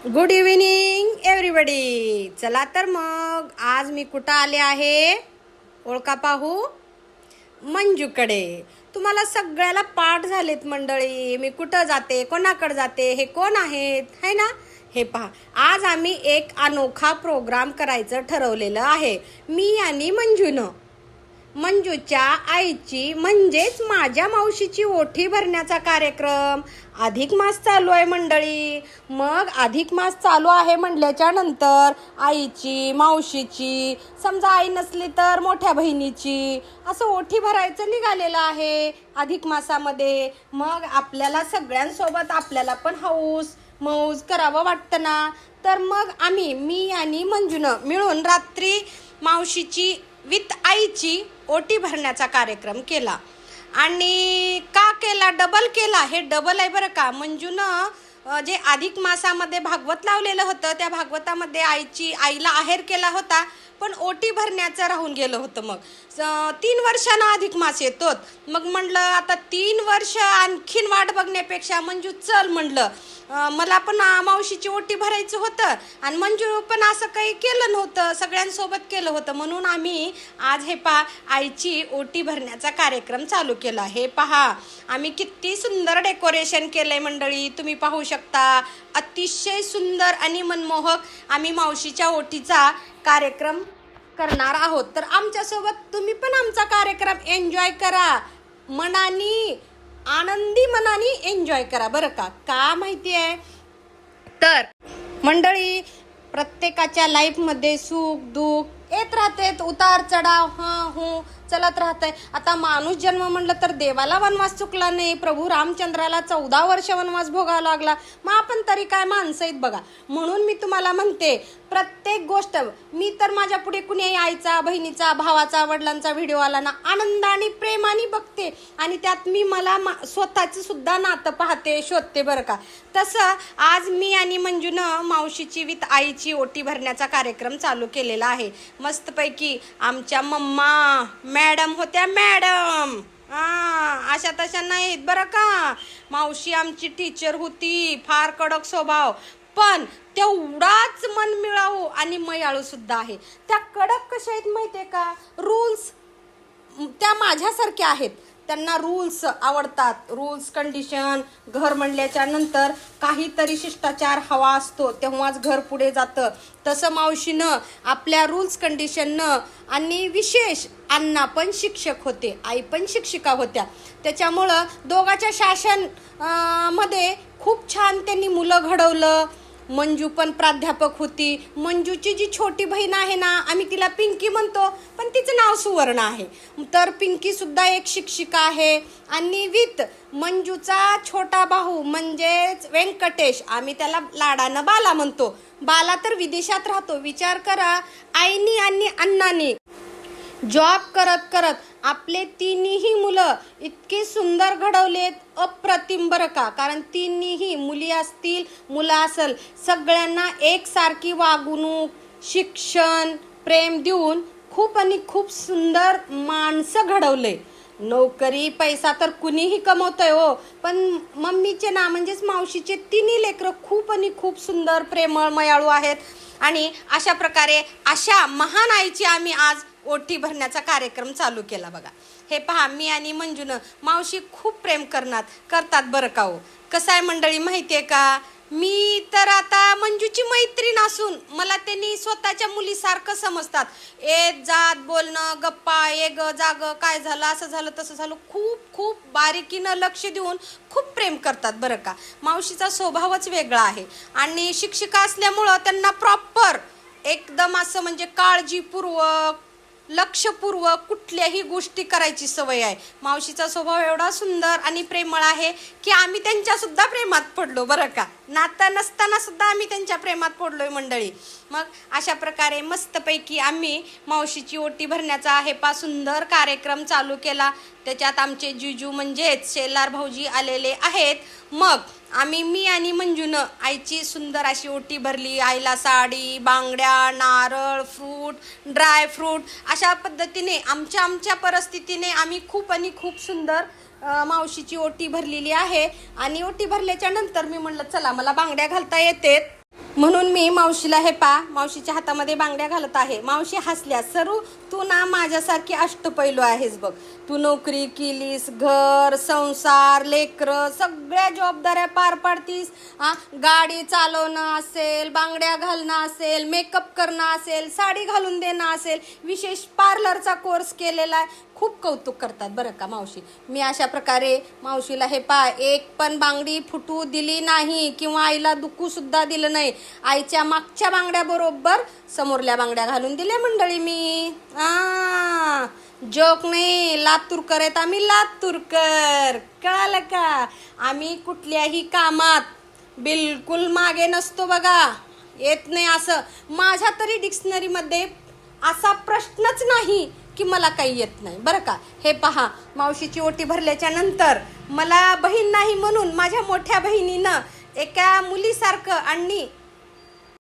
Good evening everybody. चला तर मग आज मी कुठं आले आहे ओळखा पाहू, मंजूकडे. तुम्हाला सगळ्याला पाठ झालेत मंडळी, मी कुठं जाते, कोणाकडे जाते, हे कोण आहेत है ना. हे पहा, आज आम्ही एक अनोखा प्रोग्राम करायचं ठरवलेलं आहे, मी आणि मंजूनं. मंजूच्या आईची म्हणजेच माझ्या मावशीची ओठी भरण्याचा कार्यक्रम. अधिक मास चालू आहे मंडळी. मग अधिक मास चालू आहे म्हटल्याच्या नंतर आईची, मावशीची, समजा आई नसली तर मोठ्या बहिणीची, असं ओठी भरायचं निघालेलं आहे अधिक मासामध्ये. मग आपल्याला सगळ्यांसोबत आपल्याला पण हौस मौज करावं वाटतं ना. तर मग मी आणि मंजूनं मिळून रात्री मावशीची विथ आईची ओटी भरण्याचा कार्यक्रम केला. आणि का केला, डबल केला. हे डबल आहे बरं का. मंजूनं जे अधिक मासामध्ये भागवत लावलेलं होतं त्या भागवतामध्ये आईला आहेर केला होता, पण ओटी भरण्याचं राहून गेलं होतं. मग 3 वर्षांना अधिक मास येतो. मग म्हणलं आता 3 वर्ष आणखीन वाट बघण्यापेक्षा मंजू चल म्हणलं, मला पण मावशीची ओटी भरायचं होतं आणि मंजू पण असं काही केलं नव्हतं, सगळ्यांसोबत केलं होतं. म्हणून आम्ही आज हे पहा आईची ओटी भरण्याचा कार्यक्रम चालू केला. हे पहा आम्ही किती सुंदर डेकोरेशन केलंय मंडळी, तुम्ही पाहू शकता. अतिशय सुंदर आणि मनमोहक आम्ही मावशीच्या ओटीचा कार्यक्रम करणार आहोत. तर आमच्यासोबत तुम्ही पण आमचा कार्यक्रम एन्जॉय करा, मनानी आनंदी मनाने एन्जॉय करा बरं का. का माहिती आहे तर मंडळी, प्रत्येकाच्या लाईफमध्ये सुख दुःख येत राहते, उतार चढाव हो चलत राहतंय. आता माणूस जन्म म्हणलं तर देवाला वनवास चुकला नाही, प्रभू रामचंद्राला 14 वर्ष वनवास भोगावा लागला. मग आपण तरी काय माणसं आहेत बघा. म्हणून मी तुम्हाला म्हणते, प्रत्येक गोष्ट मी तर माझ्या पुढे कुणी आईचा, बहिणीचा, भावाचा, वडिलांचा व्हिडिओ आला ना आनंदाने प्रेमाने बघते आणि त्यात मी मला स्वतःचं सुद्धा नातं पाहते, शोधते बरं का. तसं आज मी आणि मंजूनं मावशीची विथ आईची ओटी भरण्याचा कार्यक्रम चालू केलेला आहे. मस्तपैकी आमच्या मम्मा मॅडम होत्या, मॅडम अशा तशा नाहीत बरं का. मावशी आमची टीचर होती, फार कडक स्वभाव, पण तेवढाच मन मिळावू आणि मयाळू सुद्धा आहे. त्या कडक कशा आहेत माहितीये का, रूल्स त्या माझ्यासारख्या आहेत. त्यांना रूल्स आवडतात, रूल्स कंडिशन. घर म्हणल्याच्या नंतर काहीतरी शिष्टाचार हवा असतो, तेव्हाच घर पुढे जातं. तसं मावशीनं आपल्या रूल्स कंडिशननं आणि विशेष अण्णा पण शिक्षक होते, आई पण शिक्षिका होत्या, त्याच्यामुळं दोघांच्या शासन मध्ये खूप छान त्यांनी मुलं घडवलं. मंजू पण प्राध्यापक होती. मंजूची जी छोटी बहीण आहे ना, आम्ही तिला पिंकी म्हणतो, पण तिचं नाव सुवर्ण आहे. तर पिंकी सुद्धा एक शिक्षिका आहे. आणि विथ मंजूचा छोटा भाऊ म्हणजेच व्यंकटेश, आम्ही त्याला लाडानं बाला म्हणतो. बाला तर विदेशात राहतो. विचार करा, आईनी आणि अण्णांनी जॉब करत करत आपले तिन्ही मुलं इतके सुंदर घडवलेत, अप्रतिम बरं का. कारण तिन्ही मुली असतील मुलं असेल, सगळ्यांना एकसारखी वागणूक, शिक्षण, प्रेम देऊन खूप आणि खूप सुंदर माणसं घडवले. नोकरी पैसा तर कुणीही कमवतंय हो, पण मम्मीचे ना म्हणजेच मावशीचे तिन्ही लेकरं खूप आणि खूप सुंदर, प्रेमळ, मयाळू आहेत. आणि अशा प्रकारे अशा महान आईची आम्ही आज ओटी भरण्याचा कार्यक्रम चालू केला बघा. हे पहा, मी आणि मंजूनं मावशी खूप प्रेम करतात बरं का हो. कसं आहे मंडळी माहितीये का, मी तर आता मंजूची मैत्रीण असून मला त्यांनी स्वतःच्या मुलीसारखं समजतात. येत जात बोलणं, गप्पा, जाग, काय झालं, असं झालं तसं झालं, खूप खूप बारीकीनं लक्ष देऊन खूप प्रेम करतात बरं का. मावशीचा स्वभावच वेगळा आहे आणि शिक्षिका असल्यामुळं त्यांना प्रॉपर एकदम असं म्हणजे काळजीपूर्वक, लक्षपूर्वक कुठल्याही गोष्टी करायची सवय आहे. मावशीचा स्वभाव एवढा सुंदर आणि प्रेमळ आहे की आम्ही त्यांच्या सुद्धा प्रेमात पडलो बरं का. नातं नसताना सुद्धा आम्ही त्यांच्या प्रेमात पडलोय मंडळी. मग अशा प्रकारे मस्तपैकी आम्ही मावशीची ओटी भरण्याचा हे सुंदर कार्यक्रम चालू केला. त्याच्यात आमचे जिजू म्हणजेच शेलार भाऊजी आलेले आहेत. मग मी आणि मंजूनं आईची सुंदर अशी ओटी भरली. आईला साडी, बांगड्या, नारळ, फ्रूट, ड्राय फ्रूट अशा पद्धतीने आमच्या परिस्थितीने आम्ही खूप आणि खूप सुंदर मावशीची ओटी भरलेली आहे. आणि ओटी भरल्याच्या नंतर मी म्हणलं चला मला बांगड्या घालता येतेत, म्हणून मी मावशीला हे मावशीच्या हातामध्ये बांगड्या घालत आहे. मावशी हसल्या, सरू तू ना माझ्यासारखी अष्टपैलू आहेस बघ. तू नोकरी केलीस, घर, संसार, लेकरं सगळ्या जबाबदाऱ्या पार पाडतीस. गाडी चालवणं असेल, बांगड्या घालणं असेल, मेकअप करणं असेल, साडी घालून देणं असेल, विशेष पार्लरचा कोर्स केलेला आहे. खूप कौतुक करतात बरं का मावशी. मी अशा प्रकारे मावशीला हे एक पण बांगडी फुटू दिली नाही किंवा आईला दुखू सुद्धा दिलं नाही. आईच्या मागच्या बांगड्या बरोबर समोरल्या बांगड्या घालून दिल्या मंडळी मी. जोक नाही, लातूरकर आहेत आम्ही, लातूरकर. कळालं का? आम्ही कुठल्याही कामात बिलकुल मागे नसतो बघा. येत नाही असं माझ्या तरी डिक्शनरीमध्ये असा प्रश्नच नाही की मला काही येत नाही बरं का. हे पहा, मावशीची ओटी भरल्याच्या नंतर मला बहीण नाही म्हणून माझ्या मोठ्या बहिणीनं एका मुलीसारखं आणि